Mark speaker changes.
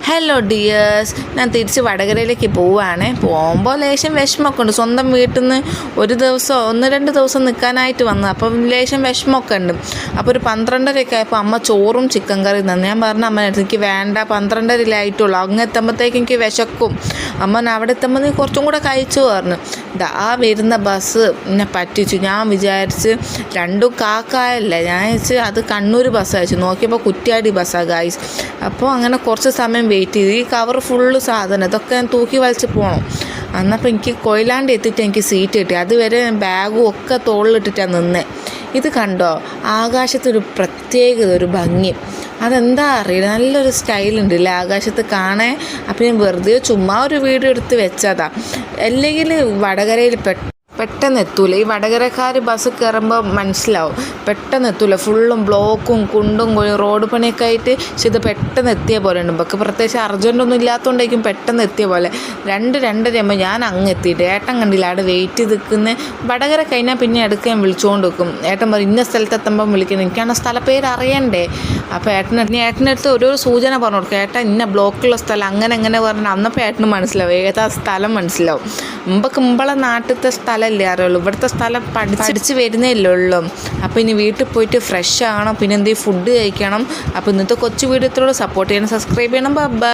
Speaker 1: Hello dears, ഞാൻ തിരിച്ച് വടകരയിലേക്ക് പോവുകയാണ്. പോകുമ്പോൾ ലേശം വിഷമമൊക്കെ ഉണ്ട്. സ്വന്തം വീട്ടിൽ നിന്ന് ഒരു ദിവസം 1-2 ദിവസം നിൽക്കാനായിട്ട് വന്നത്. അപ്പം ലേശം വിഷമമൊക്കെ ഉണ്ട്. അപ്പോൾ ഒരു 12:30 ആയപ്പോൾ അമ്മ ചോറും ചിക്കൻ കറി തന്നു. ഞാൻ പറഞ്ഞ അമ്മ എനിക്ക് വേണ്ട, 12:30 അങ്ങ് എത്തുമ്പോഴത്തേക്ക് എനിക്ക് വിശക്കും. അമ്മ അവിടെ എത്തുമ്പോൾ നീ കുറച്ചും കൂടെ കഴിച്ചു പറഞ്ഞു. ആ വരുന്ന ബസ് എന്നെ പറ്റിച്ചു. ഞാൻ വിചാരിച്ച് രണ്ടും കാക്കായല്ല, ഞാൻ വിചാരിച്ച് അത് കണ്ണൂർ ബസ് അയച്ചു. നോക്കിയപ്പോൾ കുറ്റ്യാടി ബസ്സാണ് ഗായ്സ്. അപ്പോൾ അങ്ങനെ കുറച്ച് സമയം വെയിറ്റ് ചെയ്തു. ഈ കവർ ഫുള്ള് സാധനം ഇതൊക്കെ ഞാൻ തൂക്കി വലിച്ച് പോകണം. അന്നപ്പോൾ എനിക്ക് കൊയിലാണ്ട് എത്തിയിട്ട് എനിക്ക് സീറ്റ് കിട്ടി. അതുവരെ ബാഗും ഒക്കെ തോളിലിട്ടിട്ടാണ് നിന്നേ. ഇത് കണ്ടോ, ആകാശത്തൊരു പ്രത്യേകത, ഒരു ഭംഗി. അതെന്താ അറിയില്ല, നല്ലൊരു സ്റ്റൈലുണ്ടല്ലേ ആകാശത്ത് കാണാൻ. അപ്പം ഞാൻ വെറുതെ ചുമ്മാ ഒരു വീഡിയോ എടുത്ത് വെച്ചതാ. അല്ലെങ്കിൽ വടകരയിൽ പെട്ടെന്ന് എത്തൂല. ഈ വടകരക്കാർ ബസ് കയറുമ്പോൾ മനസ്സിലാവും, പെട്ടെന്ന് എത്തൂല. ഫുള്ളും ബ്ലോക്കും കുണ്ടും റോഡ് പണിയൊക്കെ ആയിട്ട്. പക്ഷെ ഇത് പെട്ടെന്ന് എത്തിയ പോലെ ഉണ്ട്. നമുക്ക് പ്രത്യേകിച്ച് അർജൻറ്റൊന്നും ഇല്ലാത്തതുകൊണ്ടായിരിക്കും പെട്ടെന്ന് എത്തിയ പോലെ. 2-2:30 ആകുമ്പോൾ ഞാൻ അങ്ങ് എത്തിയിട്ട് ഏട്ടൻ കണ്ടില്ല അവിടെ വെയിറ്റ് ചെയ്ത് നിൽക്കുന്ന. വടകര കഴിഞ്ഞാൽ പിന്നെ ഇടയ്ക്ക് ഞാൻ വിളിച്ചുകൊണ്ട് വെക്കും. ഏട്ടൻ പറയും ഇന്ന സ്ഥലത്തെത്തുമ്പം വിളിക്കുന്നത്, എനിക്കാണ് സ്ഥലപ്പേര് അറിയണ്ടേ. അപ്പോൾ ഏട്ടനടുത്ത് ഓരോ സൂചന പറഞ്ഞു കൊടുക്കും. ഏട്ടൻ ഇന്ന ബ്ലോക്കുള്ള സ്ഥലം അങ്ങനെ പറഞ്ഞാൽ അന്നപ്പോൾ ഏട്ടന് മനസ്സിലാവും, ഏതാ സ്ഥലം മനസ്സിലാവും. മുമ്പളെ നാട്ടിലത്തെ സ്ഥലമല്ലേ അറിയുള്ളൂ, ഇവിടുത്തെ സ്ഥലം പഠിച്ച് വരുന്നേ ഉള്ളൂ. അപ്പോൾ ഇനി വീട്ടിൽ പോയിട്ട് ഫ്രഷ് ആകണം, പിന്നെ എന്തെങ്കിലും ഫുഡ് കഴിക്കണം. അപ്പോൾ ഇന്നത്തെ കൊച്ചു വീഡിയോ സപ്പോർട്ട് ചെയ്യണം, സബ്സ്ക്രൈബ് ചെയ്യണം. ബൈ.